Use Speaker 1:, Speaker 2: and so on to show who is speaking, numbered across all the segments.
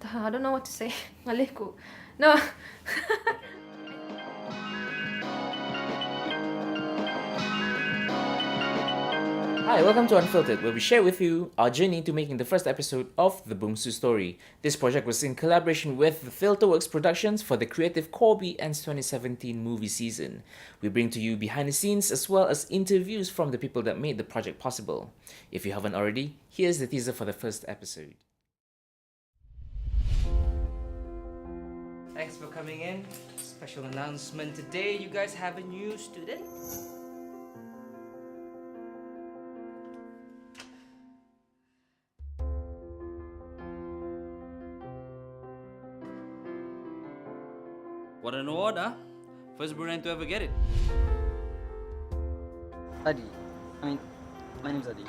Speaker 1: I don't know what to say. Malay ko. No.
Speaker 2: Hi, welcome to Unfiltered, where we share with you our journey to making the first episode of the Bungsu Story. This project was in collaboration with the Filterworks Productions for the Creative Corby Ends 2017 movie season. We bring to you behind the scenes as well as interviews from the people that made the project possible. If you haven't already, here's the teaser for the first episode. Thanks for coming in. Special announcement today, you guys have a new student.
Speaker 3: What an award, huh? First Bruneian to ever get it.
Speaker 4: Adi. My name's Adi.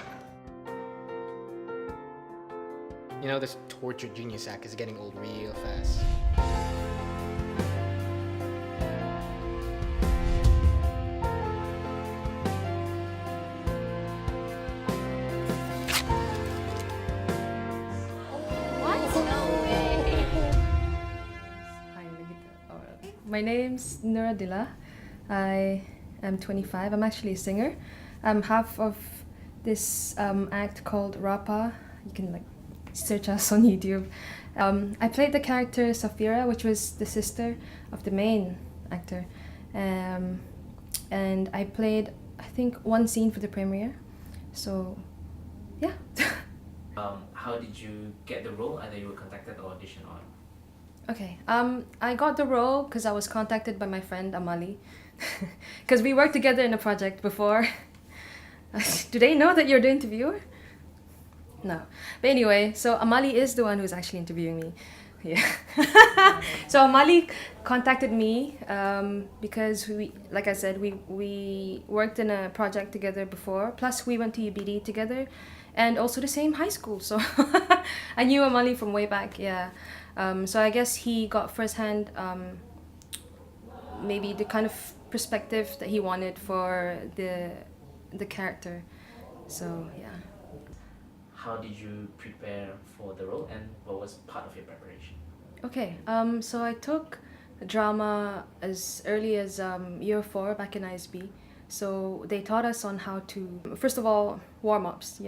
Speaker 5: You know, this tortured genius act is getting old real fast.
Speaker 1: My name's Dilah. I am 25. I'm actually a singer. I'm half of this act called Rapa. You can search us on YouTube. I played the character Safira, which was the sister of the main actor. And I played, I think, one scene for the premiere. So, yeah.
Speaker 2: How did you get the role? Either you were contacted or auditioned on?
Speaker 1: Okay. I got the role because I was contacted by my friend Amali, because we worked together in a project before. Do they know that you're the interviewer? No. But anyway, so Amali is the one who's actually interviewing me. Yeah. So Amali contacted me because like I said, we worked in a project together before. Plus we went to UBD together, and also the same high school. So I knew Amali from way back. Yeah. So I guess he got firsthand maybe the kind of perspective that he wanted for the character. So yeah.
Speaker 2: How did you prepare for the role and what was part of your preparation?
Speaker 1: Okay, so I took drama as early as year 4 back in ISB. So they taught us on how to, first of all, warm-ups,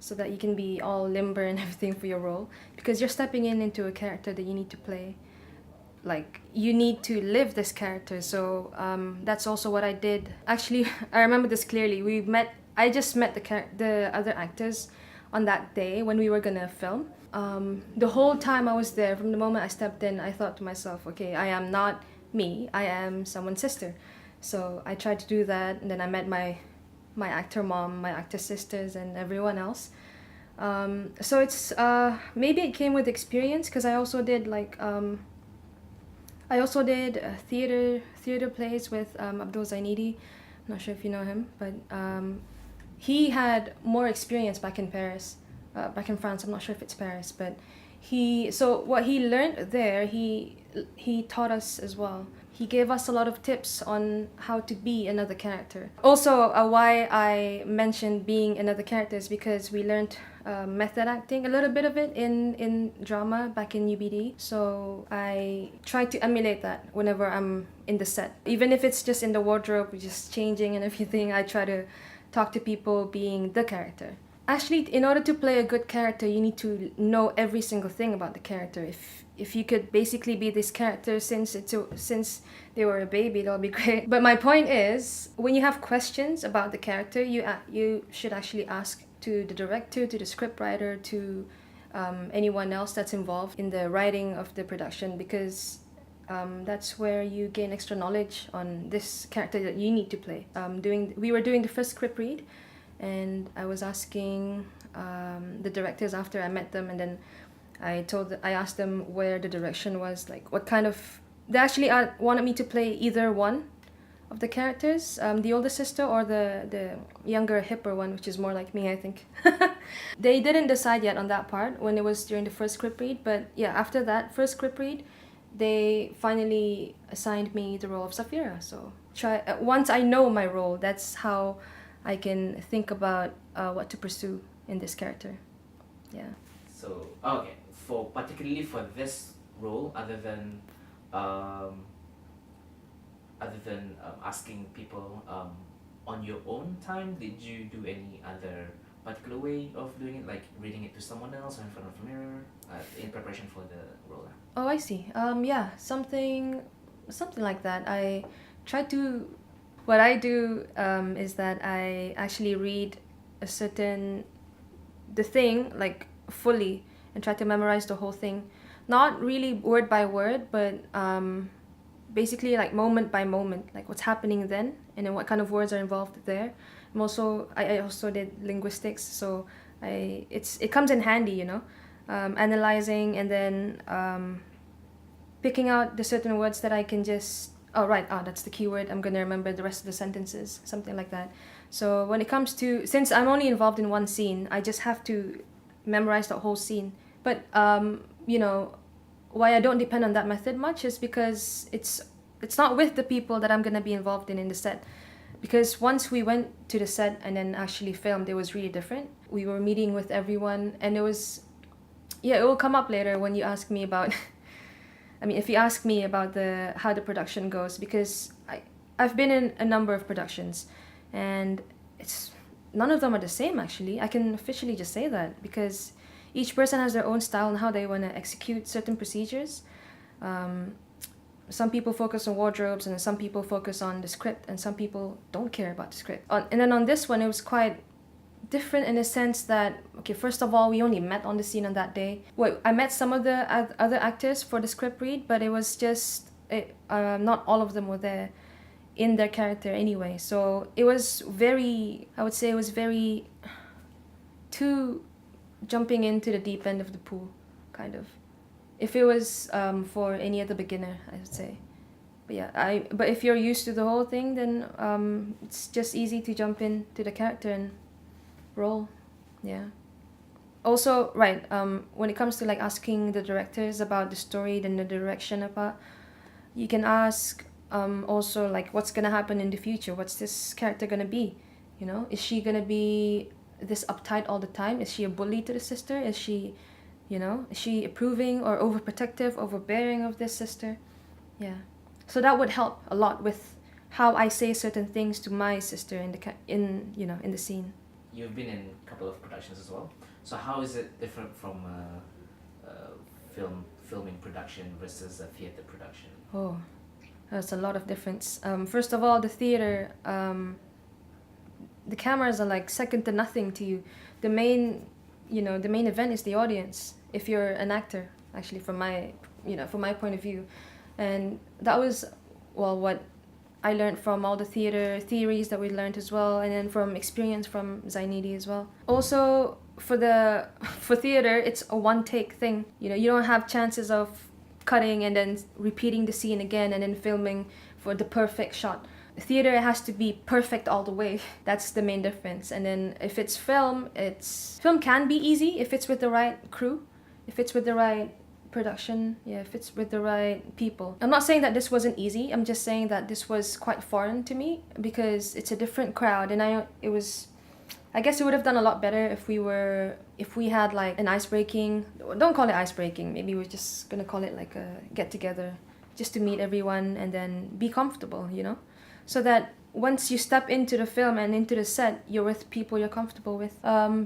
Speaker 1: so that you can be all limber and everything for your role. Because you're stepping into a character that you need to play. Like, you need to live this character. So that's also what I did. Actually, I remember this clearly. I just met the other actors on that day when we were gonna film. The whole time I was there, from the moment I stepped in, I thought to myself, okay, I am not me, I am someone's sister. So I tried to do that, and then I met my actor mom, my actor sisters, and everyone else. So it's maybe it came with experience, because I also did theater plays with Abdul Zainidi. I'm not sure if you know him, but he had more experience back in Paris, back in France. I'm not sure if it's Paris, but so what he learned there, he taught us as well. He gave us a lot of tips on how to be another character. Also, why I mentioned being another character is because we learned method acting, a little bit of it in drama back in UBD. So I try to emulate that whenever I'm in the set. Even if it's just in the wardrobe, just changing and everything, I try to talk to people being the character. Actually, in order to play a good character, you need to know every single thing about the character. If you could basically be this character since they were a baby, that'll be great. But my point is, when you have questions about the character, you should actually ask to the director, to the scriptwriter, to anyone else that's involved in the writing of the production, because that's where you gain extra knowledge on this character that you need to play. We were doing the first script read, and I was asking the directors after I met them, and then I asked them where the direction was, like what kind of. They actually wanted me to play either one of the characters, the older sister or the younger, hipper one, which is more like me, I think. They didn't decide yet on that part when it was during the first script read, but yeah, after that first script read, they finally assigned me the role of Safira. So once I know my role, that's how I can think about what to pursue in this character. Yeah.
Speaker 2: So, okay. for particularly for this role, other than asking people on your own time, did you do any other particular way of doing it, like reading it to someone else or in front of a mirror, in preparation for the role?
Speaker 1: Oh, I see. Yeah, something like that. I try to. What I do is that I actually read the thing like fully and try to memorize the whole thing, not really word by word, but basically like moment by moment, like what's happening then, and then what kind of words are involved there. I also did linguistics, so it comes in handy, analyzing and then picking out the certain words that I can just that's the keyword, I'm gonna remember the rest of the sentences, something like that. So when it comes to, since I'm only involved in one scene, I just have to memorize the whole scene. But why I don't depend on that method much is because it's not with the people that I'm gonna be involved in the set. Because once we went to the set and then actually filmed, it was really different. We were meeting with everyone, and it will come up later when you ask me about if you ask me about how the production goes, because I've been in a number of productions, and none of them are the same. Actually, I can officially just say that, because each person has their own style and how they want to execute certain procedures. Some people focus on wardrobes, and some people focus on the script, and some people don't care about the script. And then on this one, it was quite different in a sense that, okay, first of all, we only met on the scene on that day. Well, I met some of the other actors for the script read, but it was just not all of them were there in their character anyway. So it was very too jumping into the deep end of the pool, kind of. If it was for any other beginner, I would say. But yeah, but if you're used to the whole thing, then it's just easy to jump into the character and role. Yeah. Also, right, when it comes to like asking the directors about the story, then the direction about, you can ask also like what's gonna happen in the future. What's this character gonna be? Is she gonna be this uptight all the time? Is she a bully to the sister? Is she approving or overprotective, overbearing of this sister? Yeah. So that would help a lot with how I say certain things to my sister in the scene.
Speaker 2: You've been in a couple of productions as well. So how is it different from filming production versus a theater production?
Speaker 1: Oh, there's a lot of difference. First of all, the theater, the cameras are like second to nothing to you. The main event is the audience. If you're an actor, actually, from my point of view, and that was what I learned from all the theater theories that we learned as well, and then from experience from Zainidi as well. Also, for theater, it's a one take thing. You don't have chances of cutting and then repeating the scene again and then filming for the perfect shot. Theater has to be perfect all the way. That's the main difference. And then if it's film can be easy if it's with the right crew, if it's with the right production, if it's with the right people. I'm not saying that this wasn't easy. I'm just saying that this was quite foreign to me because it's a different crowd, and I guess it would have done a lot better if we had like an ice-breaking, don't call it ice-breaking, maybe we're just gonna call it like a get-together, just to meet everyone and then be comfortable, so that once you step into the film and into the set, you're with people you're comfortable with.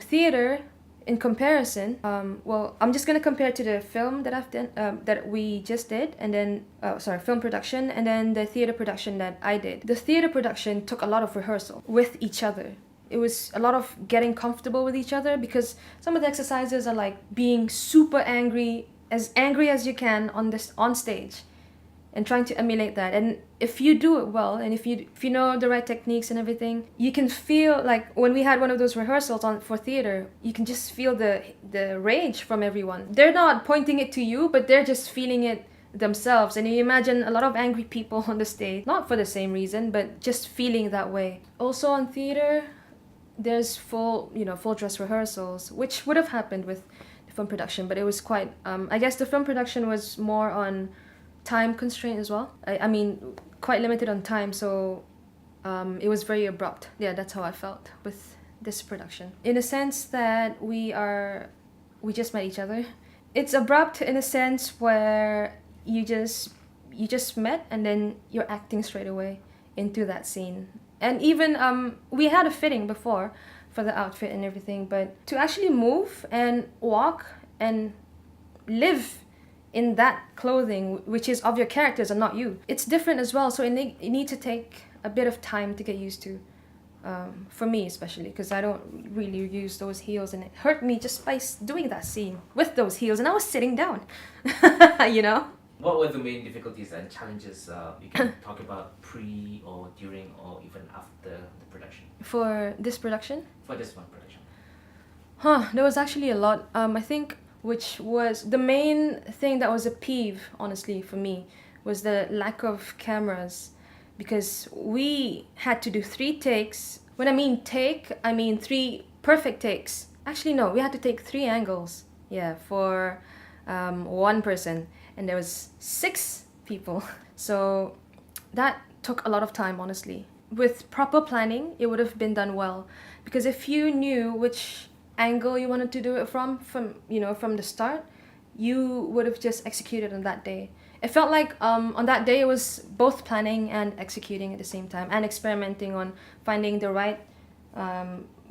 Speaker 1: Theater, in comparison, I'm just gonna compare to the film that I've done, that we just did, and then film production, and then the theater production that I did. The theater production took a lot of rehearsal with each other. It was a lot of getting comfortable with each other, because some of the exercises are like being super angry as you can on stage, and trying to emulate that. And if you do it well, and if you know the right techniques and everything, you can feel like when we had one of those rehearsals for theater, you can just feel the rage from everyone. They're not pointing it to you, but they're just feeling it themselves. And you imagine a lot of angry people on the stage, not for the same reason, but just feeling that way. Also on theater, there's full dress rehearsals, which would have happened with the film production, but it was quite, I guess the film production was more on time constraint as well. I mean, quite limited on time, so it was very abrupt. Yeah, that's how I felt with this production. In a sense that we just met each other, it's abrupt in a sense where you just met and then you're acting straight away into that scene. And even we had a fitting before for the outfit and everything, but to actually move and walk and live in that clothing, which is of your characters and not you, it's different as well. So it needs to take a bit of time to get used to. For me especially, because I don't really use those heels, and it hurt me just by doing that scene with those heels, and I was sitting down. You know.
Speaker 2: What were the main difficulties and challenges you can talk about pre or during or even after the production?
Speaker 1: For this production?
Speaker 2: For this one production.
Speaker 1: There was actually a lot. I think which was the main thing that was a peeve, honestly, for me, was the lack of cameras. Because we had to do 3 takes. When I mean take, I mean 3 perfect takes. Actually, no, we had to take 3 angles. Yeah, for 1 person. And there was 6 people. So that took a lot of time, honestly. With proper planning, it would have been done well. Because if you knew which angle you wanted to do it from the start, you would have just executed on that day. It felt like on that day it was both planning and executing at the same time, and experimenting on finding the right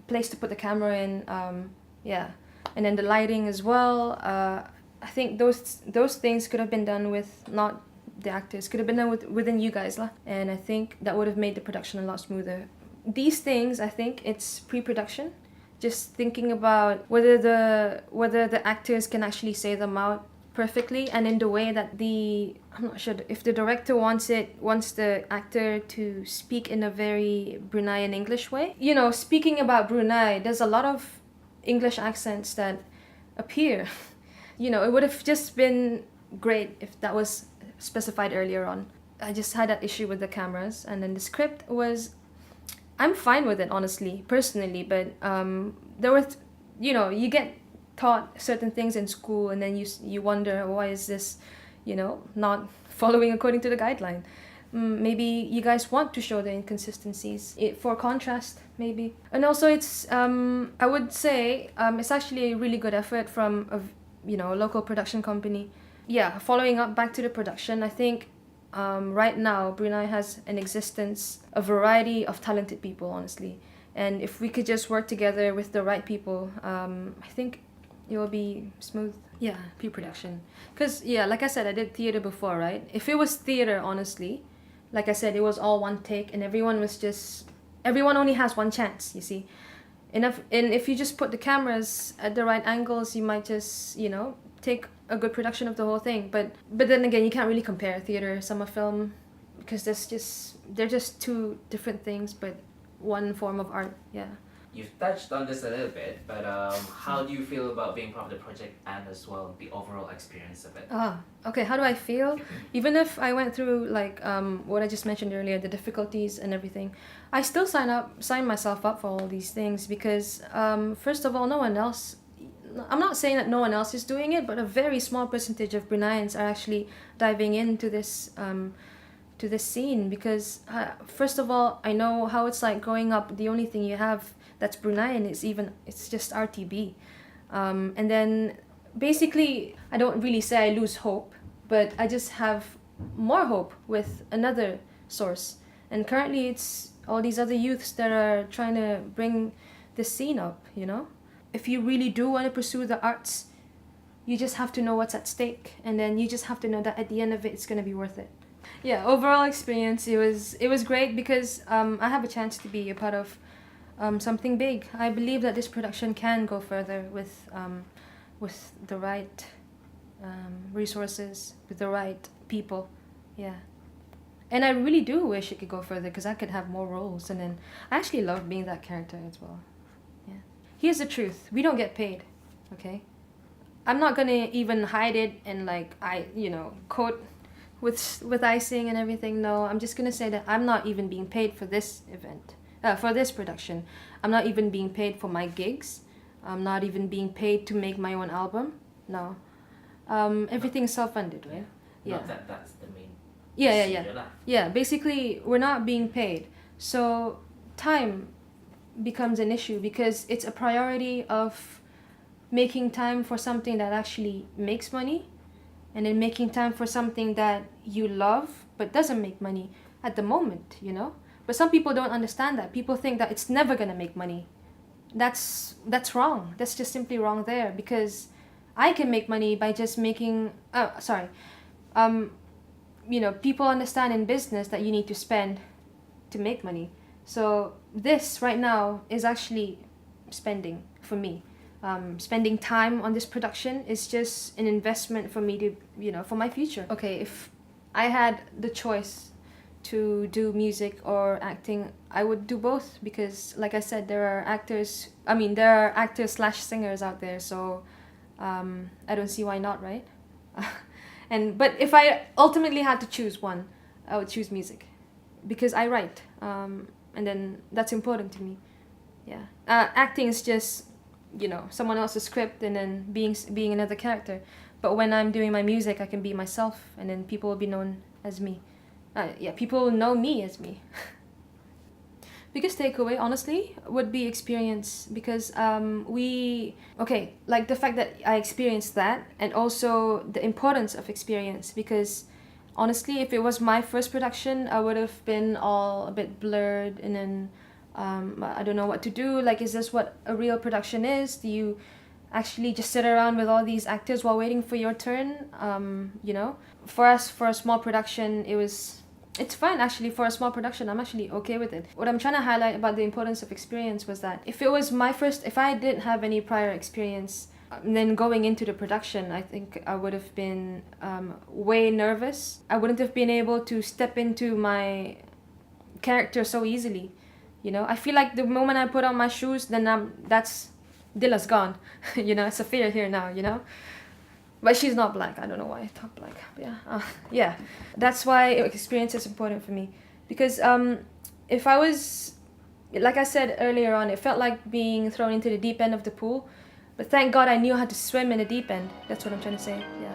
Speaker 1: place to put the camera in. And then the lighting as well. I think those things could have been done with not the actors, could have been done within you guys lah. And I think that would have made the production a lot smoother. These things, I think it's pre-production. Just thinking about whether the actors can actually say them out perfectly, and in the way that I'm not sure if the director wants the actor to speak in a very Bruneian English way. You know, speaking about Brunei, there's a lot of English accents that appear. You know, it would have just been great if that was specified earlier on. I just had that issue with the cameras, and then the script was, I'm fine with it, honestly, personally, but there was, you get taught certain things in school, and then you wonder, why is this, not following according to the guideline. Maybe you guys want to show the inconsistencies for contrast, maybe. And also it's, I would say, it's actually a really good effort from a local production company. Yeah, following up back to the production, I think right now Brunei has an existence, a variety of talented people, honestly. And if we could just work together with the right people, I think it will be smooth. Yeah, pre-production. Because, like I said, I did theater before, right? If it was theater, honestly, like I said, it was all one take, and everyone only has one chance, you see. And if you just put the cameras at the right angles, you might just, take a good production of the whole thing. But then again, you can't really compare theater, summer film, because they're just 2 different things, but one form of art. Yeah.
Speaker 2: You've touched on this a little bit, but how do you feel about being part of the project and as well the overall experience of it?
Speaker 1: Okay, how do I feel? Even if I went through like what I just mentioned earlier, the difficulties and everything, I still sign myself up for all these things because first of all, no one else, I'm not saying that no one else is doing it, but a very small percentage of Bruneians are actually diving into this scene because first of all, I know how it's like growing up. The only thing you have that's Bruneian it's just RTB, and then basically I don't really say I lose hope, but I just have more hope with another source. And currently it's all these other youths that are trying to bring the scene up, If you really do want to pursue the arts, you just have to know what's at stake, and then you just have to know that at the end of it, it's going to be worth it. Yeah, overall experience, it was great because I have a chance to be a part of something big. I believe that this production can go further with the right resources, with the right people. Yeah. And I really do wish it could go further because I could have more roles, and then I actually love being that character as well. Yeah. Here's the truth. We don't get paid, okay? I'm not gonna even hide it and quote with icing and everything. No, I'm just gonna say that I'm not even being paid for this event, for this production. I'm not even being paid for my gigs. I'm not even being paid to make my own album. No. Everything's self-funded, right? Yeah.
Speaker 2: Not that's the main.
Speaker 1: Yeah, basically, we're not being paid. So time becomes an issue because it's a priority of making time for something that actually makes money, and then making time for something that you love but doesn't make money at the moment, you know? But some people don't understand that. People think that it's never gonna make money. That's wrong. That's just simply wrong there, because I can make money by just making you know, people understand in business that you need to spend to make money. So this right now is actually spending for me. Spending time on this production is just an investment for me to, you know, for my future. Okay, if I had the choice to do music or acting, I would do both, because like I said, there are actors slash singers out there, so I don't see why not, right? But if I ultimately had to choose one, I would choose music, because I write, and then that's important to me. Yeah, acting is just, you know, someone else's script and then being another character. But when I'm doing my music, I can be myself, and then people will be known as me. People will know me as me. Biggest takeaway, honestly, would be experience, because like the fact that I experienced that, and also the importance of experience, because honestly, if it was my first production, I would have been all a bit blurred, and then I don't know what to do. Like, is this what a real production is? Do you actually just sit around with all these actors while waiting for your turn? You know, for us, for a small production, it's fine actually. For a small production, I'm actually okay with it. What I'm trying to highlight about the importance of experience was that if I didn't have any prior experience, then going into the production, I think I would have been way nervous. I wouldn't have been able to step into my character so easily. You know, I feel like the moment I put on my shoes, then that's Dilah's gone. You know, it's a fear here now, you know. But she's not black. I don't know why I talk black. But yeah, that's why experience is important for me. Because if I was, like I said earlier on, it felt like being thrown into the deep end of the pool. But thank God I knew how to swim in the deep end. That's what I'm trying to say. Yeah.